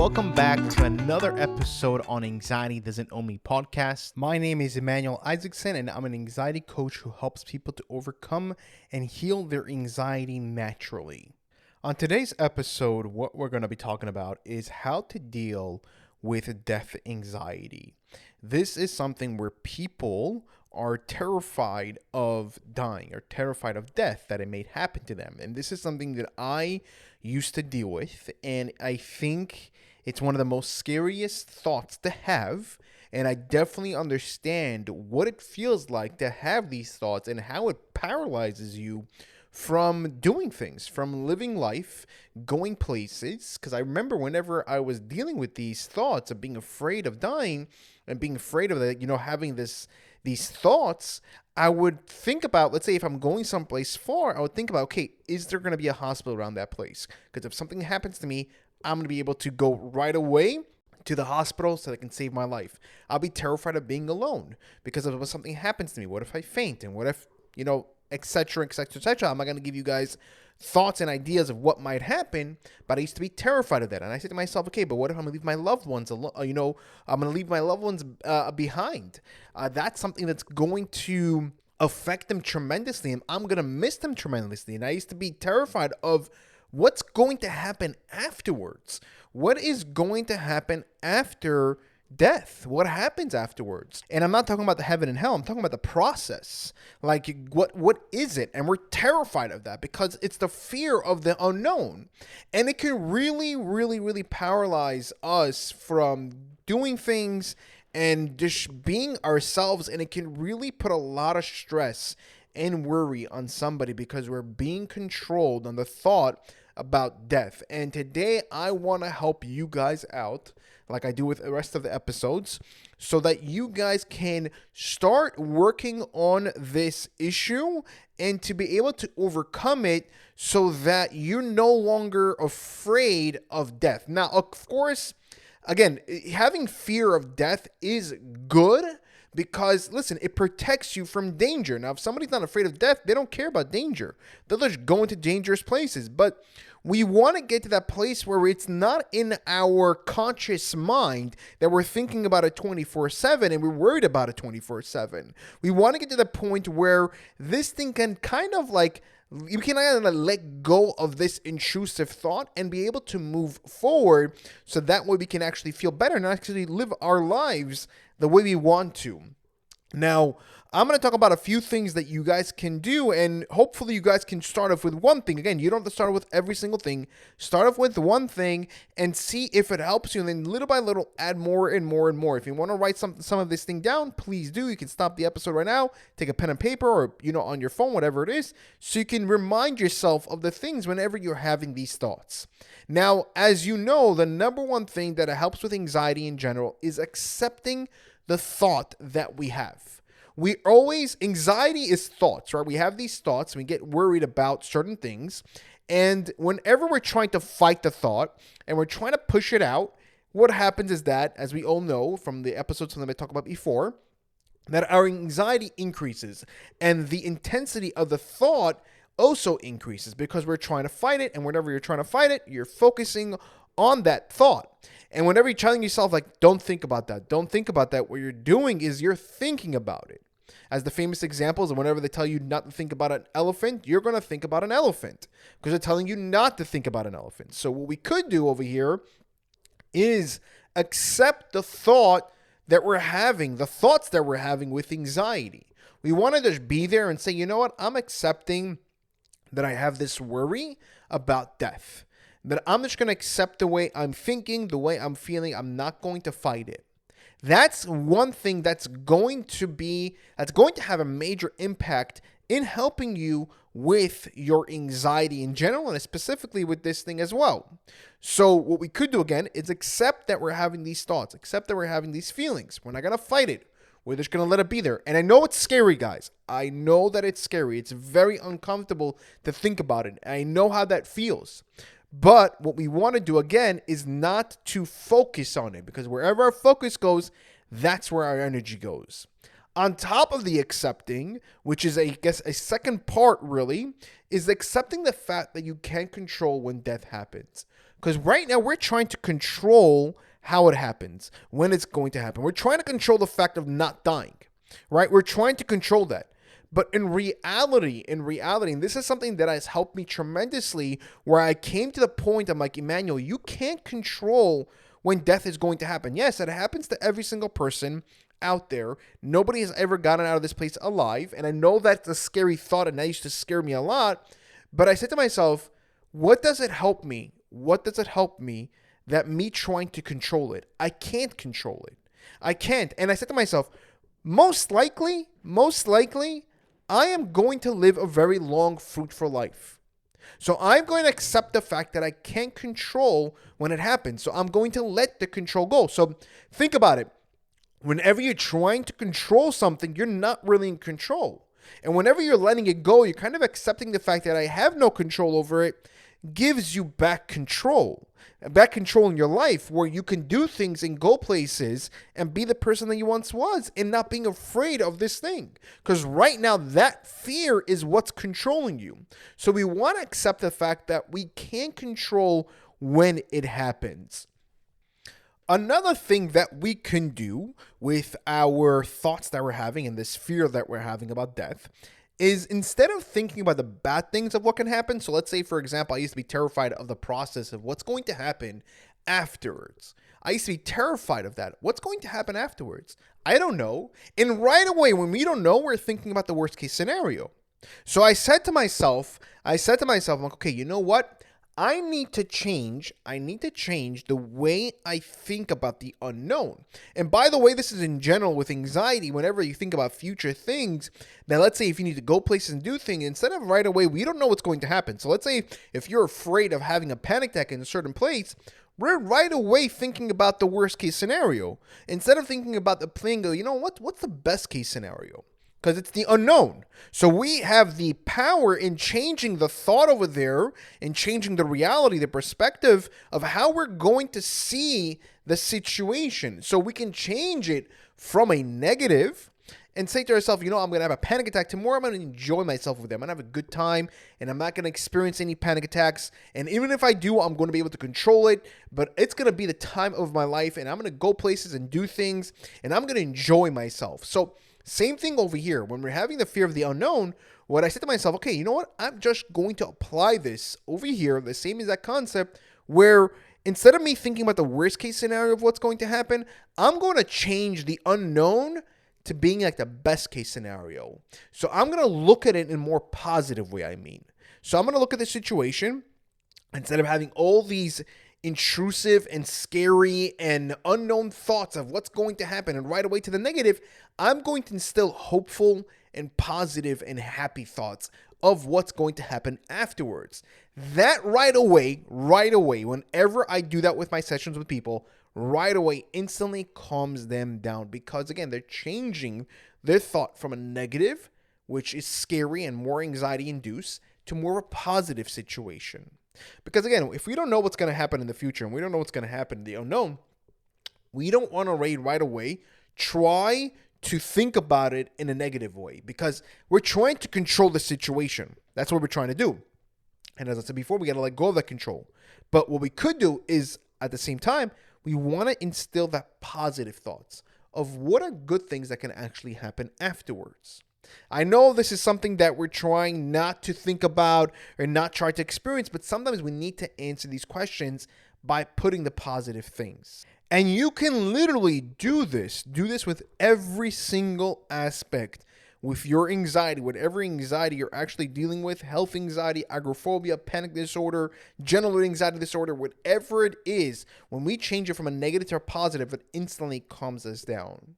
welcome back to another episode on Anxiety Doesn't Own Me podcast. My name is Emmanuel Isaacson, and I'm an anxiety coach who helps people to overcome and heal their anxiety naturally. On today's episode, what we're going to be talking about is how to deal with death anxiety. This is something where people are terrified of dying or terrified of death, that it may happen to them. And this is something that I used to deal with, and I think it's one of the most scariest thoughts to have. And I definitely understand what it feels like to have these thoughts and how it paralyzes you from doing things, from living life, going places. Because I remember whenever I was dealing with these thoughts of being afraid of dying and being afraid of having these thoughts, I would think about, let's say if I'm going someplace far, I would think about, okay, is there going to be a hospital around that place? Because if something happens to me, I'm going to be able to go right away to the hospital so that I can save my life. I'll be terrified of being alone because if something happens to me, what if I faint? And what if, et cetera, et cetera, et cetera. I'm not going to give you guys thoughts and ideas of what might happen, but I used to be terrified of that. And I said to myself, okay, but what if I'm going to leave my loved ones alone? I'm going to leave my loved ones behind. That's something that's going to affect them tremendously, and I'm going to miss them tremendously. And I used to be terrified of what's going to happen afterwards. What is going to happen after death? What happens afterwards? And I'm not talking about the heaven and hell. I'm talking about the process. Like, what is it? And we're terrified of that because it's the fear of the unknown. And it can really, really, really paralyze us from doing things and just being ourselves. And it can really put a lot of stress and worry on somebody because we're being controlled on the thought about death. And today I want to help you guys out, like I do with the rest of the episodes, so that you guys can start working on this issue and to be able to overcome it so that you're no longer afraid of death. Now, of course, again, having fear of death is good because, listen, it protects you from danger. Now, if somebody's not afraid of death, they don't care about danger. They'll just go into dangerous places. But we want to get to that place where it's not in our conscious mind that we're thinking about it 24/7 and we're worried about it 24/7. We want to get to the point where this thing can kind of like, you can let go of this intrusive thought and be able to move forward so that way we can actually feel better and actually live our lives the way we want to. Now, I'm going to talk about a few things that you guys can do, and hopefully you guys can start off with one thing. Again, you don't have to start with every single thing. Start off with one thing and see if it helps you, and then little by little add more and more and more. If you want to write some of this thing down, please do. You can stop the episode right now, take a pen and paper or, on your phone, whatever it is, so you can remind yourself of the things whenever you're having these thoughts. Now, as you know, the number one thing that helps with anxiety in general is accepting the thought that we have. Anxiety is thoughts, right? We have these thoughts and we get worried about certain things. And whenever we're trying to fight the thought and we're trying to push it out, what happens is that, as we all know from the episodes that I talked about before, that our anxiety increases and the intensity of the thought also increases because we're trying to fight it. And whenever you're trying to fight it, you're focusing on that thought. And whenever you're telling yourself, like, don't think about that, what you're doing is you're thinking about it. As the famous examples, and whenever they tell you not to think about an elephant, you're going to think about an elephant because they're telling you not to think about an elephant. So what we could do over here is accept the thoughts that we're having with anxiety. We want to just be there and say, you know what, I'm accepting that I have this worry about death. That I'm just going to accept the way I'm thinking, the way I'm feeling. I'm not going to fight it. That's one thing that's going to have a major impact in helping you with your anxiety in general and specifically with this thing as well. So what we could do again is accept that we're having these thoughts, accept that we're having these feelings. We're not going to fight it. We're just going to let it be there. And I know it's scary, guys. I know that it's scary. It's very uncomfortable to think about it. I know how that feels. But what we want to do, again, is not to focus on it because wherever our focus goes, that's where our energy goes. On top of the accepting, which is, I guess, a second part really, is accepting the fact that you can't control when death happens. Because right now we're trying to control how it happens, when it's going to happen. We're trying to control the fact of not dying, right? We're trying to control that. But in reality, and this is something that has helped me tremendously, where I came to the point, I'm like, Emmanuel, you can't control when death is going to happen. Yes, it happens to every single person out there. Nobody has ever gotten out of this place alive. And I know that's a scary thought, and that used to scare me a lot. But I said to myself, what does it help me? What does it help me that me trying to control it? I can't control it. I can't. And I said to myself, most likely, I am going to live a very long, fruitful life. So I'm going to accept the fact that I can't control when it happens. So I'm going to let the control go. So think about it. Whenever you're trying to control something, you're not really in control. And whenever you're letting it go, you're kind of accepting the fact that I have no control over it, gives you back control in your life, where you can do things and go places and be the person that you once was, and not being afraid of this thing. Because right now, that fear is what's controlling you. So we want to accept the fact that we can't control when it happens. Another thing that we can do with our thoughts that we're having and this fear that we're having about death is, instead of thinking about the bad things of what can happen, so let's say, for example, I used to be terrified of the process of what's going to happen afterwards. I used to be terrified of that. What's going to happen afterwards? I don't know. And right away, when we don't know, we're thinking about the worst case scenario. So I said to myself, I'm like, okay, you know what? I need to change the way I think about the unknown. And by the way, this is in general with anxiety. Whenever you think about future things, now let's say if you need to go places and do things, instead of right away, we don't know what's going to happen. So let's say if you're afraid of having a panic attack in a certain place, we're right away thinking about the worst case scenario. Instead of thinking about the thing, you know, what's the best case scenario? Because it's the unknown. So we have the power in changing the thought over there and changing the reality, the perspective of how we're going to see the situation. So we can change it from a negative and say to ourselves, you know, I'm going to have a panic attack tomorrow. I'm going to enjoy myself with them. I'm going to have a good time, and I'm not going to experience any panic attacks. And even if I do, I'm going to be able to control it. But it's going to be the time of my life, and I'm going to go places and do things, and I'm going to enjoy myself. So same thing over here. When we're having the fear of the unknown, what I said to myself, okay, you know what? I'm just going to apply this over here, the same exact concept, where instead of me thinking about the worst case scenario of what's going to happen, I'm going to change the unknown to being like the best case scenario. So I'm going to look at it in a more positive way, So I'm going to look at the situation, instead of having all these intrusive and scary and unknown thoughts of what's going to happen and right away to the negative, I'm going to instill hopeful and positive and happy thoughts of what's going to happen afterwards. That right away, whenever I do that with my sessions with people, right away instantly calms them down, because again, they're changing their thought from a negative, which is scary and more anxiety induced, to more of a positive situation. Because again, if we don't know what's going to happen in the future and we don't know what's going to happen in the unknown, we don't want to right away try to think about it in a negative way, because we're trying to control the situation. That's what we're trying to do. And as I said before, we got to let go of that control. But what we could do is, at the same time, we want to instill that positive thoughts of what are good things that can actually happen afterwards. I know this is something that we're trying not to think about or not try to experience, but sometimes we need to answer these questions by putting the positive things. And you can literally do this with every single aspect with your anxiety, whatever anxiety you're actually dealing with, health anxiety, agoraphobia, panic disorder, general anxiety disorder, whatever it is. When we change it from a negative to a positive, it instantly calms us down.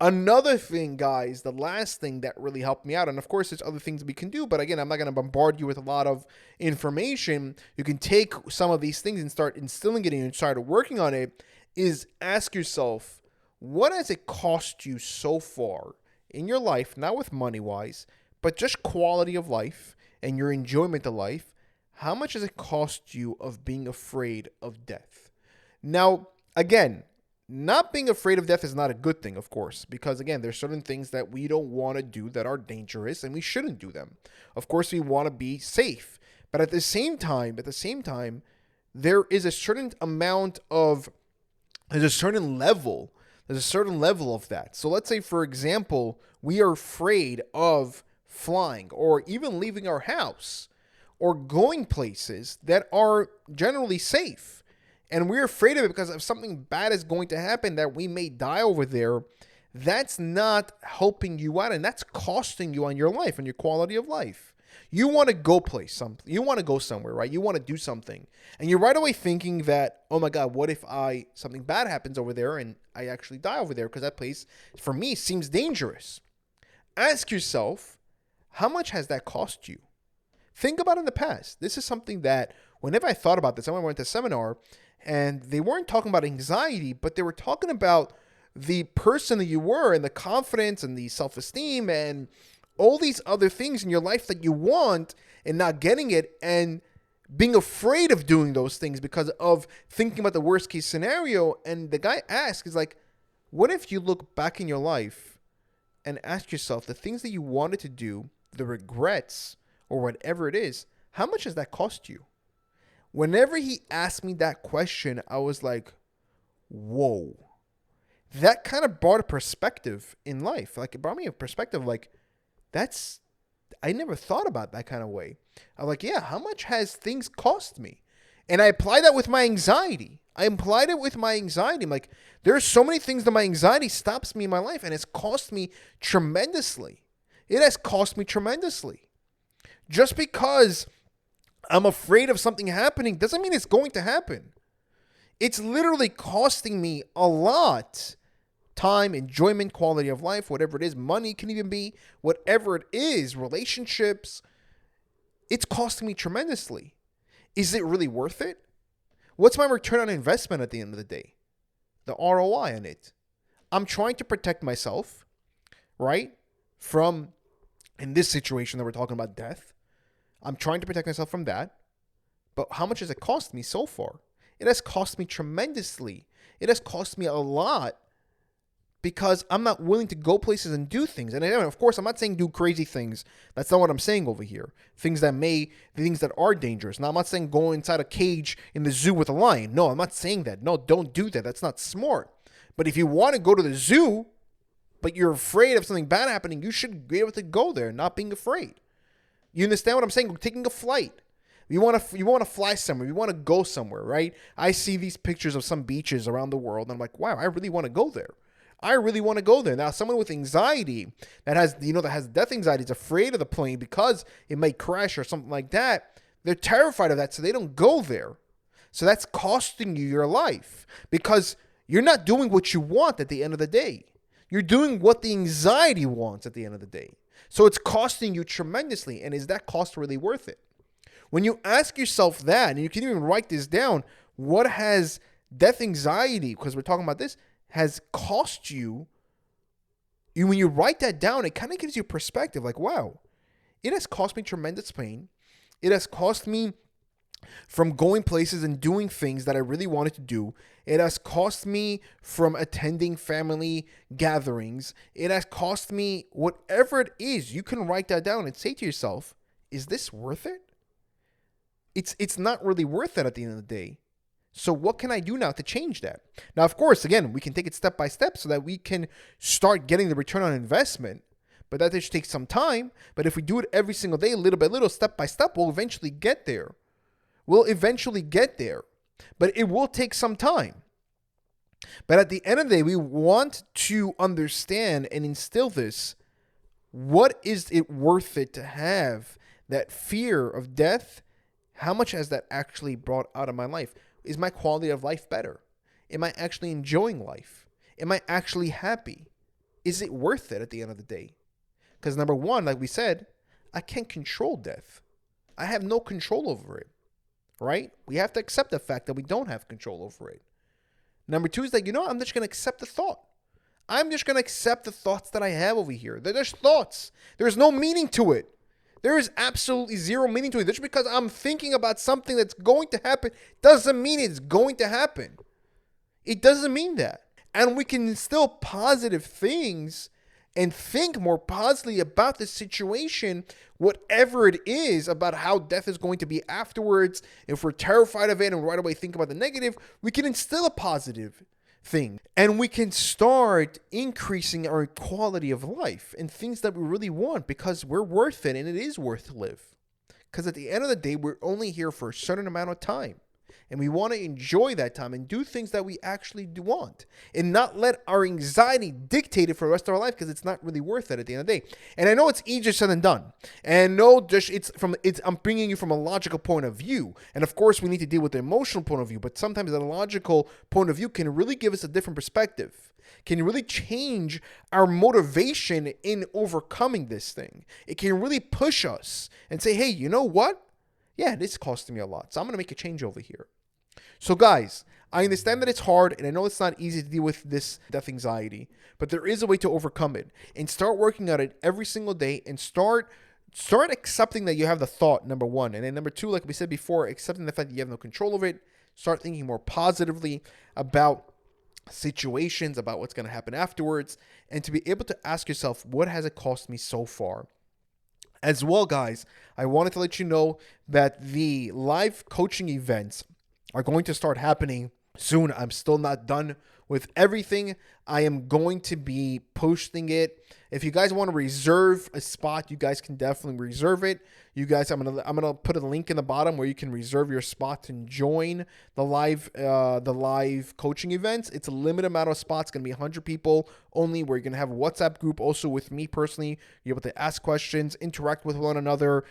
Another thing, guys, the last thing that really helped me out, and of course there's other things we can do, but again, I'm not going to bombard you with a lot of information. You can take some of these things and start instilling it in and start working on it, is ask yourself, what has it cost you so far in your life, not with money-wise, but just quality of life and your enjoyment of life? How much has it cost you of being afraid of death? Now, again, not being afraid of death is not a good thing, of course, because again, there's certain things that we don't want to do that are dangerous, and we shouldn't do them. Of course, we want to be safe, but at the same time, there is a certain amount of, there's a certain level, of that. So let's say, for example, we are afraid of flying or even leaving our house or going places that are generally safe. And we're afraid of it because if something bad is going to happen, that we may die over there. That's not helping you out, and that's costing you on your life and your quality of life. You want to go you want to go somewhere, right? You want to do something. And you're right away thinking that, oh my God, what if something bad happens over there and I actually die over there? Because that place, for me, seems dangerous. Ask yourself, how much has that cost you? Think about in the past. This is something that whenever I thought about this, I went to a seminar and they weren't talking about anxiety, but they were talking about the person that you were and the confidence and the self-esteem and all these other things in your life that you want and not getting it and being afraid of doing those things because of thinking about the worst case scenario. And the guy asked, is like, what if you look back in your life and ask yourself the things that you wanted to do, the regrets or whatever it is, how much does that cost you? Whenever he asked me that question, I was like, whoa. That kind of brought a perspective in life. Like, it brought me a perspective like, I never thought about that kind of way. I'm like, yeah, how much has things cost me? And I apply that with my anxiety. I'm like, there are so many things that my anxiety stops me in my life, and it's cost me tremendously. It has cost me tremendously. Just because I'm afraid of something happening doesn't mean it's going to happen. It's literally costing me a lot. Time, enjoyment, quality of life, whatever it is, money can even be, whatever it is, relationships. It's costing me tremendously. Is it really worth it? What's my return on investment at the end of the day? The ROI on it. I'm trying to protect myself, right? From, in this situation that we're talking about, death. I'm trying to protect myself from that. But how much has it cost me so far? It has cost me tremendously. It has cost me a lot because I'm not willing to go places and do things. And of course, I'm not saying do crazy things. That's not what I'm saying over here. Things that are dangerous. Now, I'm not saying go inside a cage in the zoo with a lion. No, I'm not saying that. No, don't do that. That's not smart. But if you want to go to the zoo, but you're afraid of something bad happening, you should be able to go there, not being afraid. You understand what I'm saying? Taking a flight. You want to fly somewhere. You want to go somewhere, right? I see these pictures of some beaches around the world, and I'm like, wow, I really want to go there. I really want to go there. Now, someone with anxiety that has death anxiety is afraid of the plane because it might crash or something like that. They're terrified of that, so they don't go there. So that's costing you your life because you're not doing what you want at the end of the day. You're doing what the anxiety wants at the end of the day. So it's costing you tremendously. And is that cost really worth it? When you ask yourself that, and you can even write this down, what has death anxiety, because we're talking about this, has cost you, when you write that down, it kind of gives you perspective. Like, wow, it has cost me tremendous pain. It has cost me from going places and doing things that I really wanted to do. It has cost me from attending family gatherings. It has cost me whatever it is. You can write that down and say to yourself, is this worth it? It's not really worth it at the end of the day. So what can I do now to change that? Now, of course, again, we can take it step by step so that we can start getting the return on investment. But that just takes some time. But if we do it every single day, little by little, step by step, we'll eventually get there. But it will take some time. But at the end of the day, we want to understand and instill this. What is it worth it to have that fear of death? How much has that actually brought out of my life? Is my quality of life better? Am I actually enjoying life? Am I actually happy? Is it worth it at the end of the day? Because number one, like we said, I can't control death. I have no control over it, right? We have to accept the fact that we don't have control over it. Number two is that, I'm just going to accept the thought. I'm just going to accept the thoughts that I have over here. They're just thoughts. There's no meaning to it. There is absolutely zero meaning to it. Just because I'm thinking about something that's going to happen doesn't mean it's going to happen. It doesn't mean that. And we can instill positive things and think more positively about the situation, whatever it is, about how death is going to be afterwards. If we're terrified of it and right away think about the negative, we can instill a positive thing, and we can start increasing our quality of life and things that we really want, because we're worth it and it is worth to live. Because at the end of the day, we're only here for a certain amount of time. And we want to enjoy that time and do things that we actually do want, and not let our anxiety dictate it for the rest of our life, because it's not really worth it at the end of the day. And I know it's easier said than done. And no, just I'm bringing you from a logical point of view. And of course, we need to deal with the emotional point of view. But sometimes the logical point of view can really give us a different perspective. Can really change our motivation in overcoming this thing. It can really push us and say, hey, you know what? Yeah, this is costing me a lot, so I'm going to make a change over here. So guys, I understand that it's hard, and I know it's not easy to deal with this death anxiety, but there is a way to overcome it, and start working on it every single day, and start accepting that you have the thought, number one. And then number two, like we said before, accepting the fact that you have no control of it. Start thinking more positively about situations, about what's going to happen afterwards, and to be able to ask yourself, what has it cost me so far? As well, guys, I wanted to let you know that the live coaching events are going to start happening soon. I'm still not done with everything. I am going to be posting it. If you guys want to reserve a spot, you guys can definitely reserve it. You guys, I'm gonna put a link in the bottom where you can reserve your spot and join the live coaching events. It's a limited amount of spots. It's gonna be 100 people only. We're gonna have a WhatsApp group also with me personally. You're able to ask questions, interact with one another,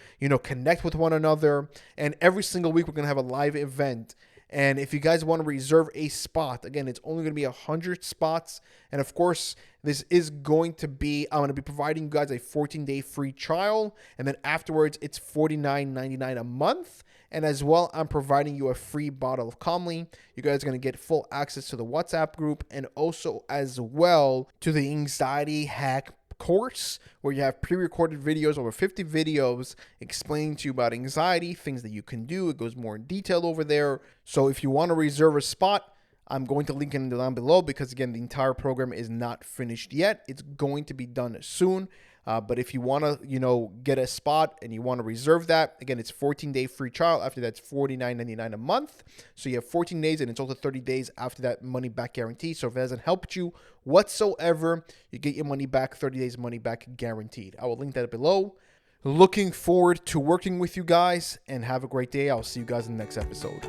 connect with one another. And every single week we're gonna have a live event. And if you guys want to reserve a spot, again, it's only going to be 100 spots. And of course, this is going to be, I'm going to be providing you guys a 14-day free trial. And then afterwards, it's $49.99 a month. And as well, I'm providing you a free bottle of Calmly. You guys are going to get full access to the WhatsApp group, and also as well to the Anxiety Hack course, where you have pre-recorded videos, over 50 videos explaining to you about anxiety, things that you can do. It goes more in detail over there. So if you want to reserve a spot, I'm going to link it down below, because again, the entire program is not finished yet. It's going to be done soon. But if you want to, get a spot and you want to reserve that, again, it's 14-day free trial. After that, it's $49.99 a month. So you have 14 days, and it's also 30 days after that money back guarantee. So if it hasn't helped you whatsoever, you get your money back, 30 days money back guaranteed. I will link that below. Looking forward to working with you guys, and have a great day. I'll see you guys in the next episode.